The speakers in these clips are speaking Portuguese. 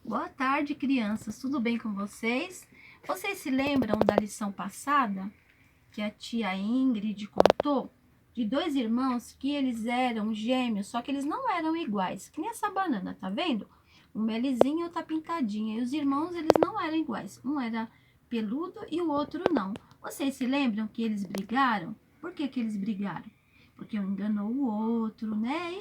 Boa tarde, crianças. Tudo bem com vocês? Vocês se lembram da lição passada que a tia Ingrid contou de dois irmãos que eles eram gêmeos, só que eles não eram iguais, que nem essa banana, tá vendo? Uma é lisinha e outra pintadinha. E os irmãos, eles não eram iguais. Um era peludo e o outro não. Vocês se lembram que eles brigaram? Por que que eles brigaram? Porque um enganou o outro, né?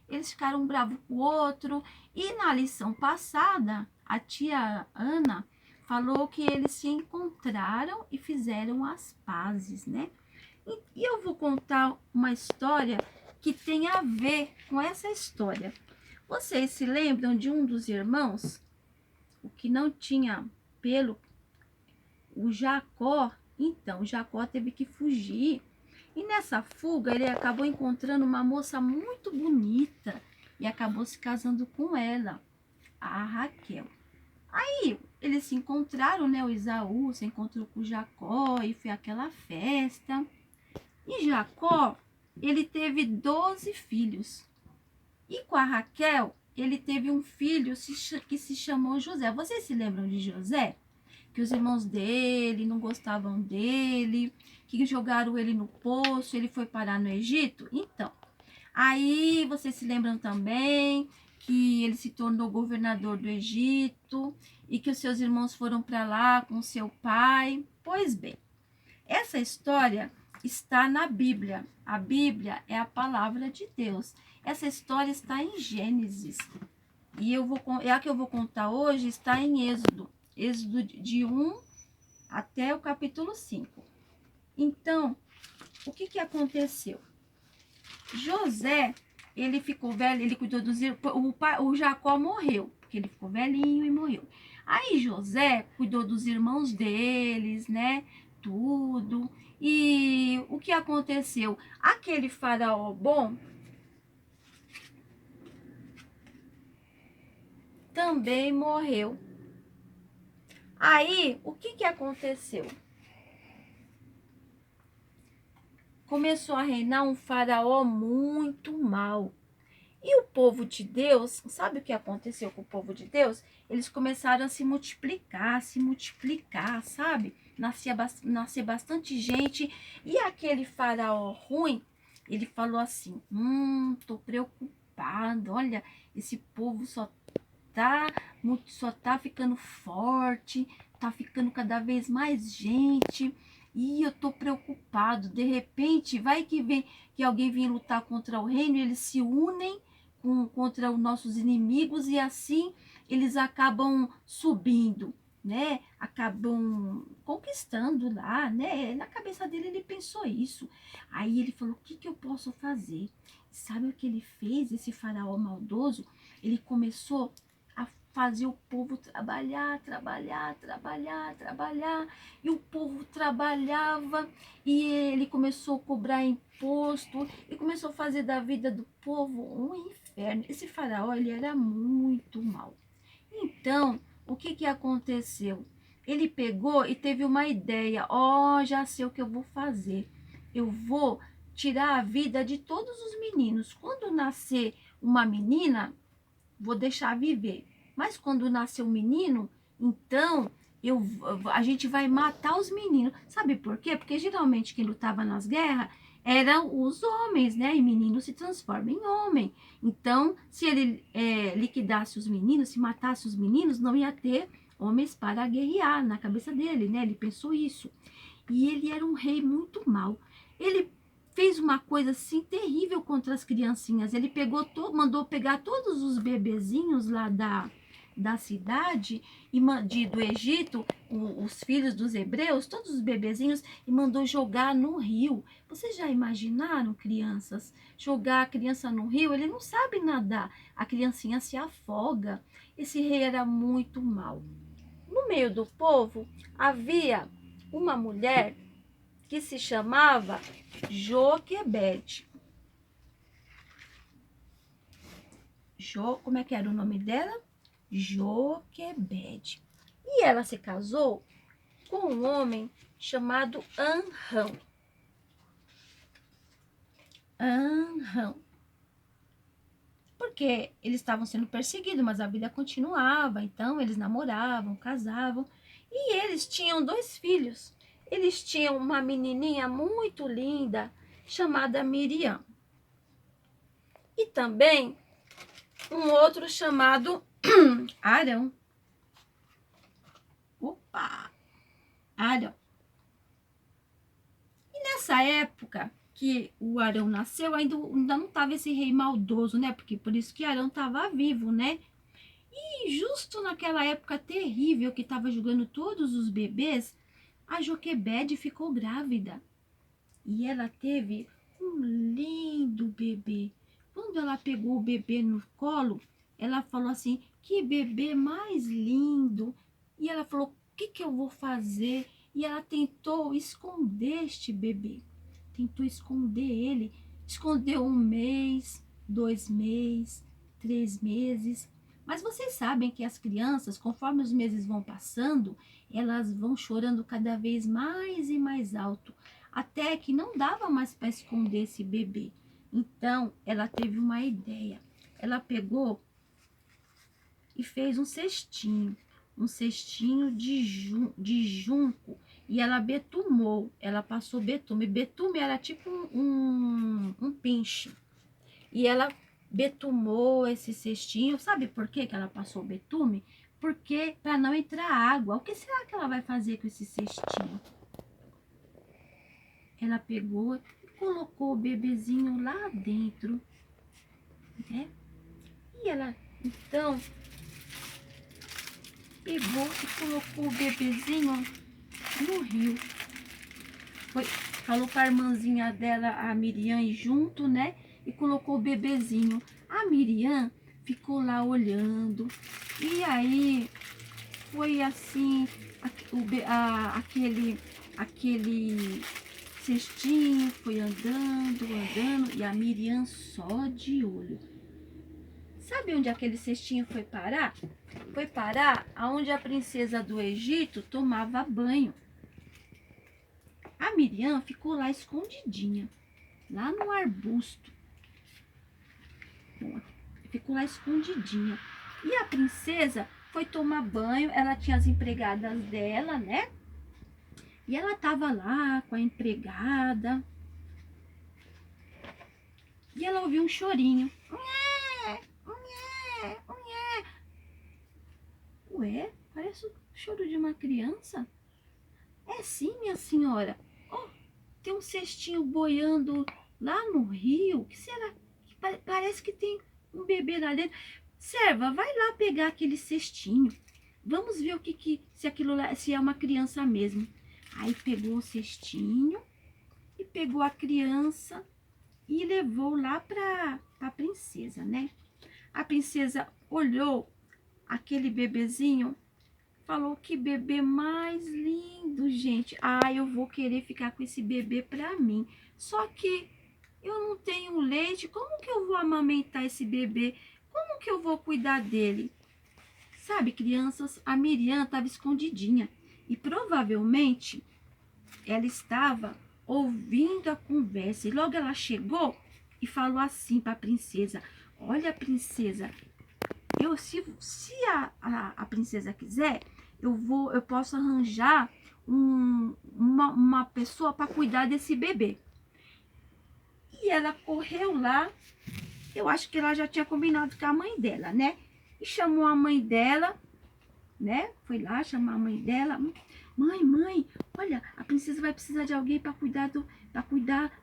Eles ficaram bravos com o outro. E na lição passada, a tia Ana falou que eles se encontraram e fizeram as pazes, né? E eu vou contar uma história que tem a ver com essa história. Vocês se lembram de um dos irmãos, o que não tinha pelo, o Jacó? Então, Jacó teve que fugir. E nessa fuga, ele acabou encontrando uma moça muito bonita e acabou se casando com ela, a Raquel. Aí eles se encontraram, né? O Esaú se encontrou com Jacó e foi aquela festa. E Jacó, ele teve 12 filhos. E com a Raquel, ele teve um filho que se chamou José. Vocês se lembram de José? Que os irmãos dele não gostavam dele, que jogaram ele no poço, ele foi parar no Egito? Então, aí vocês se lembram também que ele se tornou governador do Egito e que os seus irmãos foram para lá com seu pai. Pois bem, essa história está na Bíblia. A Bíblia é a palavra de Deus. Essa história está em Gênesis. E a que eu vou contar hoje está em Êxodo. Êxodo de 1 até o capítulo 5. Então, o que aconteceu? José, ele ficou velho, ele cuidou dos irmãos. O Jacó morreu, porque ele ficou velhinho e morreu. Aí José cuidou dos irmãos deles, né? Tudo. E o que aconteceu? Aquele faraó bom também morreu. Aí, o que aconteceu? Começou a reinar um faraó muito mau. E o povo de Deus, sabe o que aconteceu com o povo de Deus? Eles começaram a se multiplicar, sabe? Nascer bastante gente. E aquele faraó ruim, ele falou assim, tô preocupado, olha, esse povo tá, só tá ficando forte, tá ficando cada vez mais gente. E eu tô preocupado, de repente, vai que vem que alguém vem lutar contra o reino, eles se unem contra os nossos inimigos e assim eles acabam subindo, né? Acabam conquistando lá, né? Na cabeça dele ele pensou isso. Aí ele falou: o que eu posso fazer? Sabe o que ele fez? Esse faraó maldoso, ele começou a fazer o povo trabalhar. E o povo trabalhava e ele começou a cobrar imposto e começou a fazer da vida do povo um inferno. Esse faraó, ele era muito mau. Então, o que aconteceu? Ele pegou e teve uma ideia. Já sei o que eu vou fazer. Eu vou tirar a vida de todos os meninos. Quando nascer uma menina, vou deixar viver. Mas quando nascer um menino, então a gente vai matar os meninos. Sabe por quê? Porque geralmente quem lutava nas guerras eram os homens, né? E menino se transforma em homem. Então, se ele liquidasse os meninos, se matasse os meninos, não ia ter homens para guerrear na cabeça dele, né? Ele pensou isso. E ele era um rei muito mau. Ele fez uma coisa assim terrível contra as criancinhas. Ele mandou pegar todos os bebezinhos lá da cidade e do Egito, os filhos dos hebreus, todos os bebezinhos, e mandou jogar no rio. Vocês já imaginaram, crianças, jogar a criança no rio? Ele não sabe nadar, a criancinha se afoga. Esse rei era muito mau. No meio do povo havia uma mulher que se chamava Joquebede. Como é que era o nome dela? Joquebede. E ela se casou com um homem chamado Anrão. porque eles estavam sendo perseguidos, mas a vida continuava. Então, eles namoravam, casavam. E eles tinham 2 filhos. Eles tinham uma menininha muito linda, chamada Miriam. E também um outro chamado Arão. Opa! Arão. E nessa época que o Arão nasceu, ainda não estava esse rei maldoso, né? Porque por isso que Arão estava vivo, né? E justo naquela época terrível que estava julgando todos os bebês, a Joquebede ficou grávida. E ela teve um lindo bebê. Quando ela pegou o bebê no colo, ela falou assim, que bebê mais lindo. E ela falou, o que eu vou fazer? E ela tentou esconder este bebê. Tentou esconder ele. Escondeu 1 mês, 2 meses, 3 meses. Mas vocês sabem que as crianças, conforme os meses vão passando, elas vão chorando cada vez mais e mais alto, até que não dava mais para esconder esse bebê. Então, ela teve uma ideia. Ela pegou e fez um cestinho de junco, e ela betumou, ela passou betume. Betume era tipo um pinche. E ela betumou esse cestinho. Sabe por que ela passou betume? Porque para não entrar água. O que será que ela vai fazer com esse cestinho? Ela pegou e colocou o bebezinho lá dentro, né? E ela, então, pegou e colocou o bebezinho no rio. Falou com a irmãzinha dela, a Miriam, e junto, né? E colocou o bebezinho. A Miriam ficou lá olhando. E aí, foi assim, aquele cestinho foi andando, e a Miriam só de olho. Sabe onde aquele cestinho foi parar? Foi parar aonde a princesa do Egito tomava banho. A Miriam ficou lá escondidinha, lá no arbusto. Ficou lá escondidinha. E a princesa foi tomar banho, ela tinha as empregadas dela, né? E ela tava lá com a empregada. E ela ouviu um chorinho. Ué, parece o choro de uma criança. É sim, minha senhora. Oh, tem um cestinho boiando lá no rio. O que será? Parece que tem um bebê lá dentro. Serva, vai lá pegar aquele cestinho. Vamos ver se aquilo lá, se é uma criança mesmo. Aí pegou o cestinho e pegou a criança e levou lá para a princesa, né? A princesa olhou aquele bebezinho, falou, que bebê mais lindo, gente. Ah, eu vou querer ficar com esse bebê para mim. Só que eu não tenho leite, como que eu vou amamentar esse bebê? Como que eu vou cuidar dele? Sabe, crianças, a Miriam estava escondidinha e provavelmente ela estava ouvindo a conversa. E logo ela chegou e falou assim para a princesa, olha, princesa, se a princesa quiser, eu posso arranjar uma pessoa para cuidar desse bebê. E ela correu lá, eu acho que ela já tinha combinado com a mãe dela, né? E chamou a mãe dela, né? Foi lá chamar a mãe dela. Mãe, olha, a princesa vai precisar de alguém para cuidar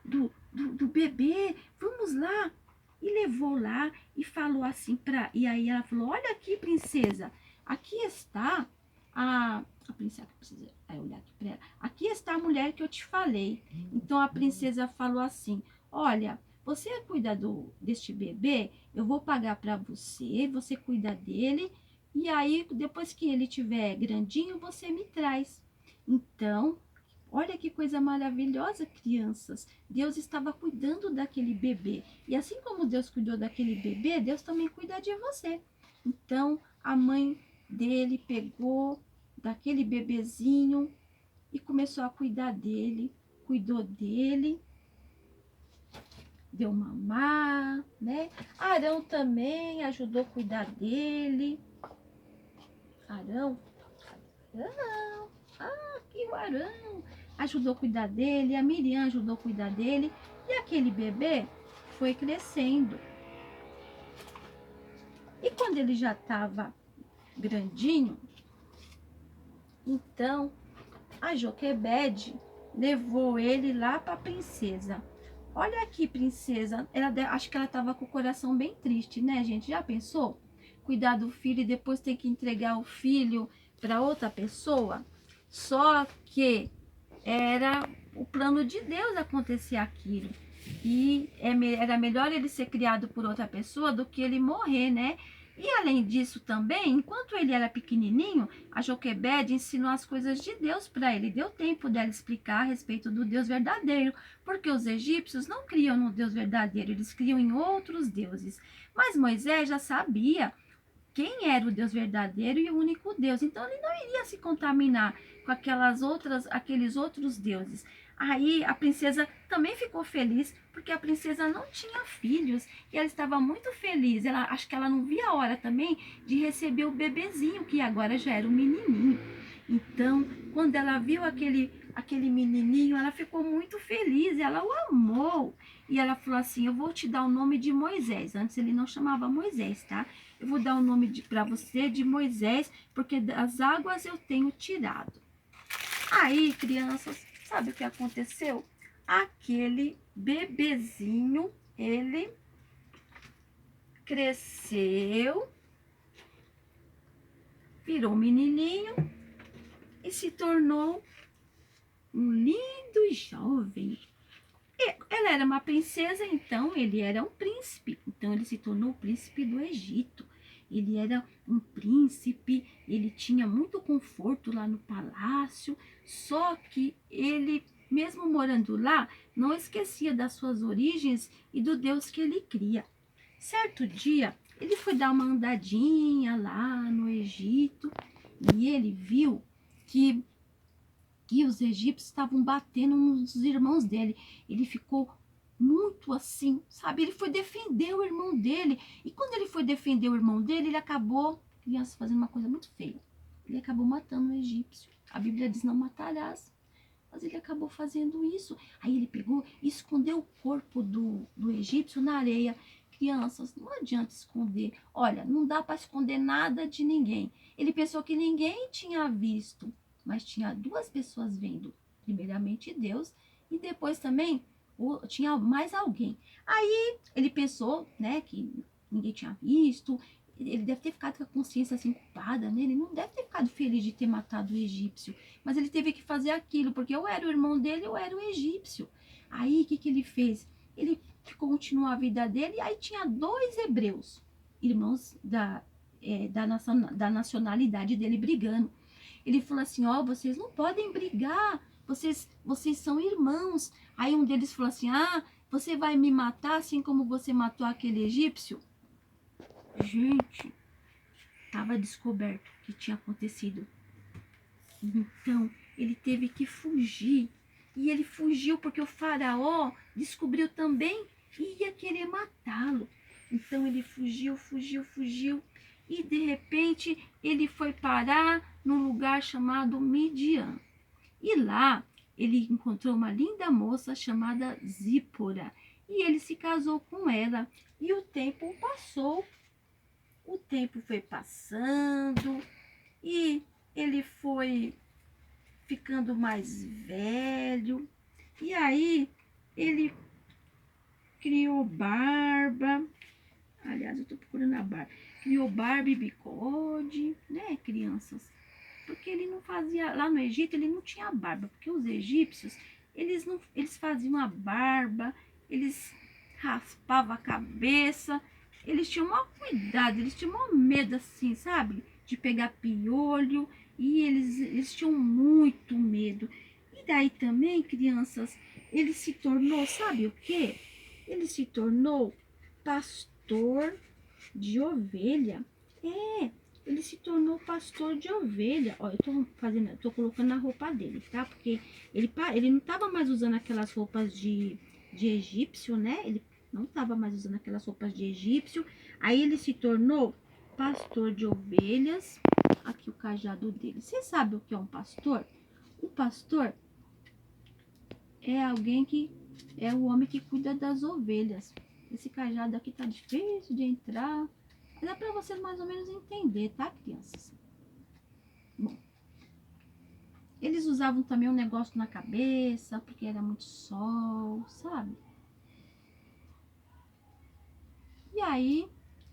do bebê. Vamos lá. E levou lá e falou assim para... E aí ela falou, olha aqui, princesa, aqui está a princesa, precisa olhar aqui para ela. Aqui está a mulher que eu te falei. Então a princesa falou assim, olha, você cuida deste bebê, eu vou pagar para você, você cuida dele, e aí depois que ele tiver grandinho, você me traz. Então, olha que coisa maravilhosa, crianças. Deus estava cuidando daquele bebê. E assim como Deus cuidou daquele bebê, Deus também cuida de você. Então, a mãe dele pegou daquele bebezinho e começou a cuidar dele, cuidou dele. deu mamar, né? Arão também ajudou a cuidar dele. Arão, aqui o Arão ajudou a cuidar dele, a Miriam ajudou a cuidar dele, e aquele bebê foi crescendo. E quando ele já estava grandinho, então a Joquebede levou ele lá para a princesa. Olha aqui, princesa, acho que ela estava com o coração bem triste, né, gente? Já pensou? Cuidar do filho e depois ter que entregar o filho para outra pessoa? Só que era o plano de Deus acontecer aquilo. E era melhor ele ser criado por outra pessoa do que ele morrer, né? E além disso também, enquanto ele era pequenininho, a Joquebede ensinou as coisas de Deus para ele. Deu tempo dela explicar a respeito do Deus verdadeiro, porque os egípcios não criam no Deus verdadeiro, eles criam em outros deuses. Mas Moisés já sabia quem era o Deus verdadeiro e o único Deus. Então ele não iria se contaminar com aqueles outros deuses. Aí a princesa também ficou feliz, porque a princesa não tinha filhos e ela estava muito feliz. Acho que ela não via a hora também de receber o bebezinho, que agora já era um menininho. Então, quando ela viu aquele menininho, ela ficou muito feliz, ela o amou. E ela falou assim: eu vou te dar o nome de Moisés. Antes ele não chamava Moisés, tá? Eu vou dar o nome para você de Moisés, porque das águas eu tenho tirado. Aí, crianças, sabe o que aconteceu? Aquele bebezinho, ele cresceu, virou menininho e se tornou um lindo jovem. Ela era uma princesa, então ele era um príncipe. Então ele se tornou o príncipe do Egito. Ele era um príncipe, ele tinha muito conforto lá no palácio, só que ele, mesmo morando lá, não esquecia das suas origens e do Deus que ele cria. Certo dia, ele foi dar uma andadinha lá no Egito e ele viu que os egípcios estavam batendo nos irmãos dele. Ele ficou muito assim, sabe? Ele foi defender o irmão dele. E quando ele foi defender o irmão dele, ele acabou, criança, fazendo uma coisa muito feia. Ele acabou matando o egípcio. A Bíblia diz: não matarás. Mas ele acabou fazendo isso. Aí ele pegou e escondeu o corpo do egípcio na areia. Crianças, não adianta esconder. Olha, não dá para esconder nada de ninguém. Ele pensou que ninguém tinha visto, mas tinha duas pessoas vendo. Primeiramente Deus e depois também tinha mais alguém. Aí ele pensou, né, que ninguém tinha visto. Ele deve ter ficado com a consciência assim culpada, né? Ele não deve ter ficado feliz de ter matado o egípcio, mas ele teve que fazer aquilo, porque eu era o irmão dele, eu era o egípcio. Aí o que ele fez? Ele continuou a vida dele, e aí tinha dois hebreus, irmãos da nacionalidade dele, brigando. Ele falou assim: ó, vocês não podem brigar, vocês são irmãos. Aí um deles falou assim: ah, você vai me matar assim como você matou aquele egípcio? Gente, estava descoberto o que tinha acontecido. Então, ele teve que fugir. E ele fugiu porque o faraó descobriu também e ia querer matá-lo. Então, ele fugiu. E, de repente, ele foi parar num lugar chamado Midian. E lá, ele encontrou uma linda moça chamada Zípora. E ele se casou com ela. E o tempo passou. O tempo foi passando e ele foi ficando mais velho. E aí ele criou barba. Aliás, eu tô procurando a barba. Criou barba e bigode, né, crianças? Porque ele não fazia, lá no Egito ele não tinha barba, porque os egípcios, eles faziam a barba, eles raspavam a cabeça, eles tinham maior cuidado, eles tinham maior medo assim, sabe? De pegar piolho, e eles tinham muito medo. E daí também, crianças, ele se tornou, sabe o quê? Ele se tornou pastor de ovelha. Ele se tornou pastor de ovelha. Ó, eu tô colocando a roupa dele, tá? Porque ele não tava mais usando aquelas roupas de egípcio, né? não estava mais usando aquelas roupas de egípcio. Aí ele se tornou pastor de ovelhas. Aqui o cajado dele. Você sabe o que é um pastor? O pastor é alguém que é o homem que cuida das ovelhas. Esse cajado aqui tá difícil de entrar. Mas é para você mais ou menos entender, tá, crianças? Bom, eles usavam também um negócio na cabeça, porque era muito sol, sabe? E aí,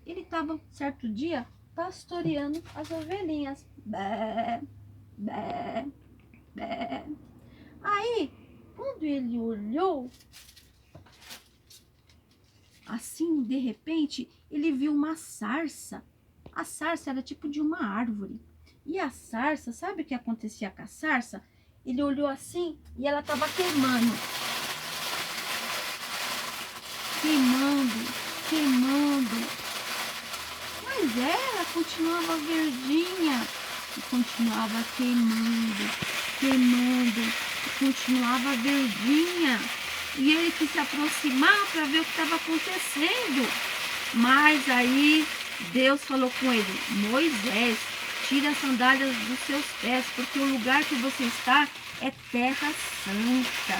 ele tava, certo dia, pastoreando as ovelhinhas. Bé, bé, bé. Aí, quando ele olhou, assim, de repente, ele viu uma sarça. A sarça era tipo de uma árvore. E a sarça, sabe o que acontecia com a sarça? Ele olhou assim e ela estava queimando. Queimando, queimando. Mas ela continuava verdinha. E continuava queimando, queimando. E continuava verdinha. E ele quis se aproximar para ver o que estava acontecendo. Mas aí Deus falou com ele: Moisés, tira as sandálias dos seus pés, porque o lugar que você está é terra santa.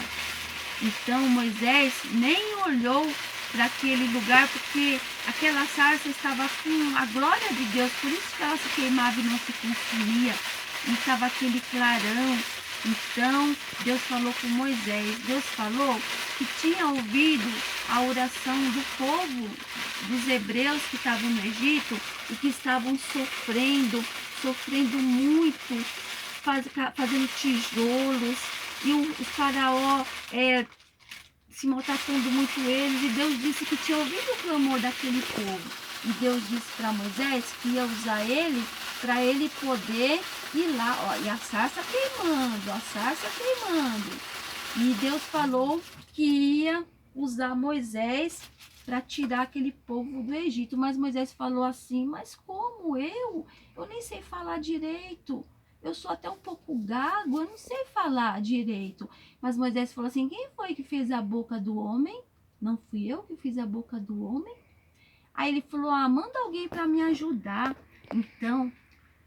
Então Moisés nem olhou para aquele lugar, porque aquela sarça estava com a glória de Deus, por isso que ela se queimava e não se consumia. E estava aquele clarão. Então Deus falou com Moisés. Deus falou que tinha ouvido a oração do povo, dos hebreus que estavam no Egito e que estavam sofrendo muito, fazendo tijolos, e o faraó se maltratando muito eles, e Deus disse que tinha ouvido o clamor daquele povo. E Deus disse para Moisés que ia usar ele para ele poder ir lá, ó, e a sarça queimando, a sarça queimando. E Deus falou que ia usar Moisés para tirar aquele povo do Egito. Mas Moisés falou assim: mas como eu? Eu nem sei falar direito. Eu sou até um pouco gago, eu não sei falar direito. Mas Moisés falou assim: quem foi que fez a boca do homem? Não fui eu que fiz a boca do homem? Aí ele falou: ah, manda alguém para me ajudar. Então,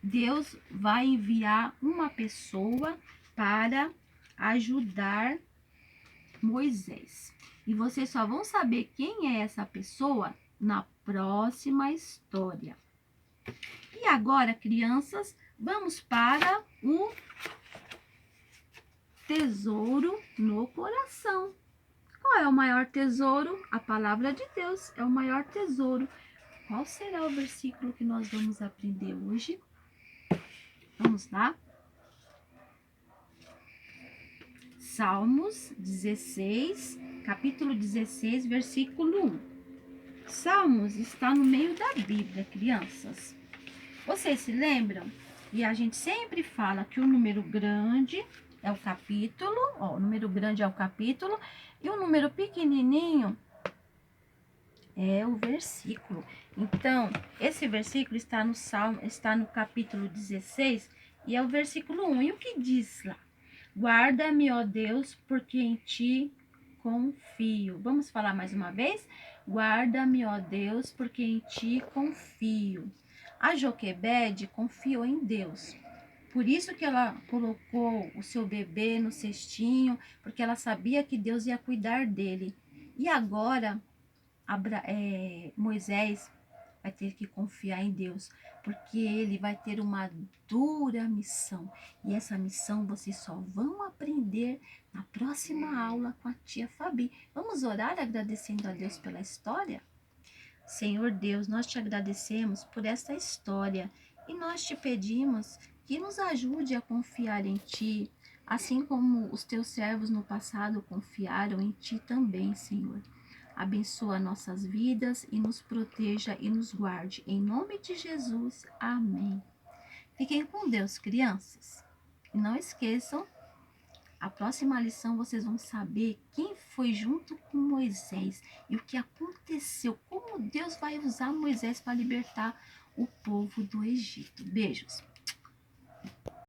Deus vai enviar uma pessoa para ajudar Moisés. E vocês só vão saber quem é essa pessoa na próxima história. E agora, crianças, vamos para o tesouro no coração. Qual é o maior tesouro? A palavra de Deus é o maior tesouro. Qual será o versículo que nós vamos aprender hoje? Vamos lá? Salmos 16, capítulo 16, versículo 1. Salmos está no meio da Bíblia, crianças. Vocês se lembram? E a gente sempre fala que o número grande é o capítulo, ó, o número grande é o capítulo, e o número pequenininho é o versículo. Então, esse versículo está no Salmo, está no capítulo 16, e é o versículo 1. E o que diz lá? Guarda-me, ó Deus, porque em ti confio. Vamos falar mais uma vez? Guarda-me, ó Deus, porque em ti confio. A Joquebede confiou em Deus. Por isso que ela colocou o seu bebê no cestinho, porque ela sabia que Deus ia cuidar dele. E agora, Moisés vai ter que confiar em Deus, porque ele vai ter uma dura missão. E essa missão vocês só vão aprender na próxima aula com a tia Fabi. Vamos orar agradecendo a Deus pela história? Senhor Deus, nós te agradecemos por esta história e nós te pedimos que nos ajude a confiar em ti, assim como os teus servos no passado confiaram em ti também, Senhor. Abençoa nossas vidas e nos proteja e nos guarde. Em nome de Jesus, amém. Fiquem com Deus, crianças. E não esqueçam, a próxima lição vocês vão saber quem foi junto com Moisés e o que aconteceu, como Deus vai usar Moisés para libertar o povo do Egito. Beijos.